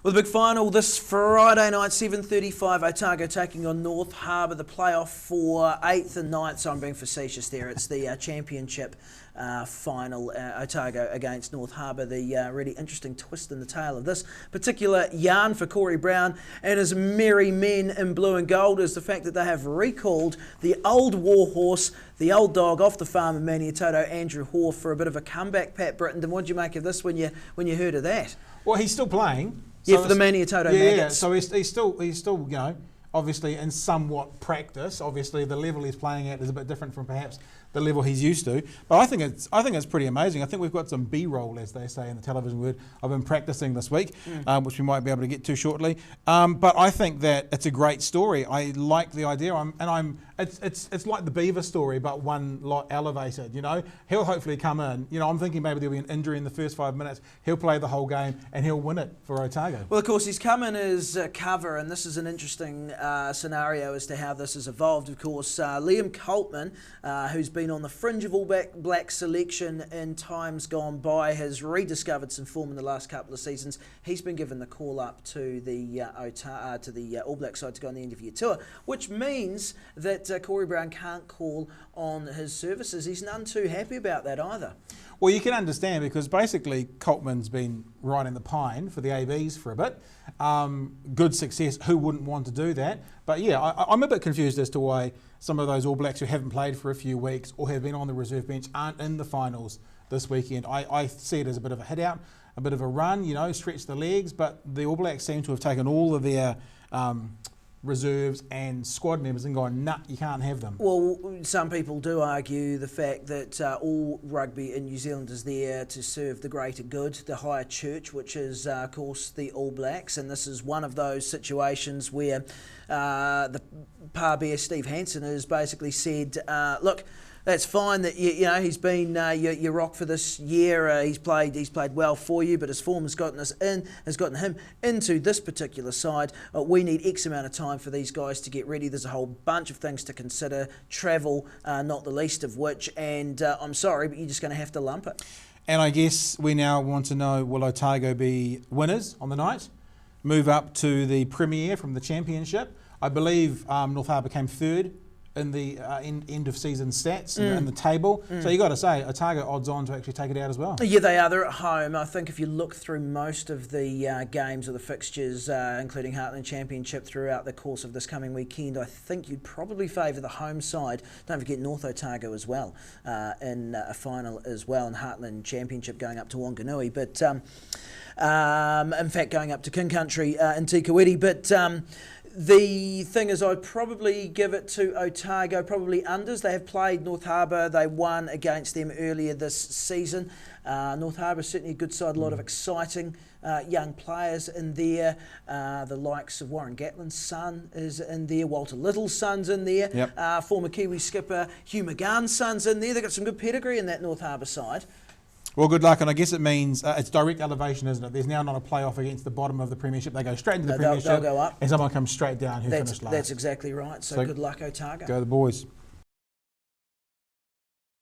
Well, the big final this Friday night, 7:35, Otago taking on North Harbour, the playoff for 8th and 9th, so I'm being facetious there. It's the championship final, Otago against North Harbour. The really interesting twist in the tale of this particular yarn for Cory Brown and his merry men in blue and gold is the fact that they have recalled the old warhorse, the old dog off the farm in Maniatoto, Andrew Hore, for a bit of a comeback. Pat Britton, what did you make of this when you heard of that? Well, he's still playing. Yeah, for the Maniatoto Maggots. Yeah, so he's still, you know, obviously in somewhat practice. Obviously, the level he's playing at is a bit different from perhaps the level he's used to. But I think it's pretty amazing. I think we've got some B-roll, as they say in the television word, of him practicing this week, which we might be able to get to shortly. But I think that it's a great story. I like the idea. It's like the Beaver story, but one lot elevated. You know, he'll hopefully come in. You know, I'm thinking maybe there'll be an injury in the first 5 minutes. He'll play the whole game and he'll win it for Otago. Well, of course, he's come in as cover, and this is an interesting scenario as to how this has evolved. Of course, Liam Coltman, who's been on the fringe of All Black selection in times gone by, has rediscovered some form in the last couple of seasons. He's been given the call up to the All Black side to go on the end of year tour, which means that Cory Brown can't call on his services. He's none too happy about that either. Well, you can understand because basically Coltman's been riding the pine for the ABs for a bit. Good success. Who wouldn't want to do that? But yeah, I'm a bit confused as to why some of those All Blacks who haven't played for a few weeks or have been on the reserve bench aren't in the finals this weekend. I see it as a bit of a hit out, a bit of a run, you know, stretch the legs, but the All Blacks seem to have taken all of their reserves and squad members and gone, nah, you can't have them. Well, some people do argue the fact that all rugby in New Zealand is there to serve the greater good, the higher church, which is, of course, the All Blacks, and this is one of those situations where the par bear Steve Hansen has basically said, look, that's fine that you know he's been your rock for this year. He's played well for you, but his form has gotten him into this particular side. We need X amount of time for these guys to get ready. There's a whole bunch of things to consider, travel not the least of which. And I'm sorry, but you're just going to have to lump it. And I guess we now want to know: will Otago be winners on the night? Move up to the Premier from the Championship. I believe North Harbour came third in the end of season stats in the table. So you got to say Otago odds on to actually take it out as well. Yeah, they are. They're at home. I think if you look through most of the games or the fixtures, including Heartland Championship throughout the course of this coming weekend, I think you'd probably favour the home side. Don't forget North Otago as well in a final as well, and Heartland Championship going up to Wanganui. But in fact, going up to King Country in Tikawiti. But the thing is, I'd probably give it to Otago, probably unders. They have played North Harbour. They won against them earlier this season. North Harbour certainly a good side, a lot of exciting young players in there. The likes of Warren Gatlin's son is in there. Walter Little's son's in there. Yep. Former Kiwi skipper Hugh McGann's son's in there. They've got some good pedigree in that North Harbour side. Well, good luck, and I guess it means it's direct elevation, isn't it? There's now not a playoff against the bottom of the Premiership. They go straight into the Premiership. They'll go up. And someone comes straight down who finished last. That's exactly right. So good luck, Otago. Go the boys.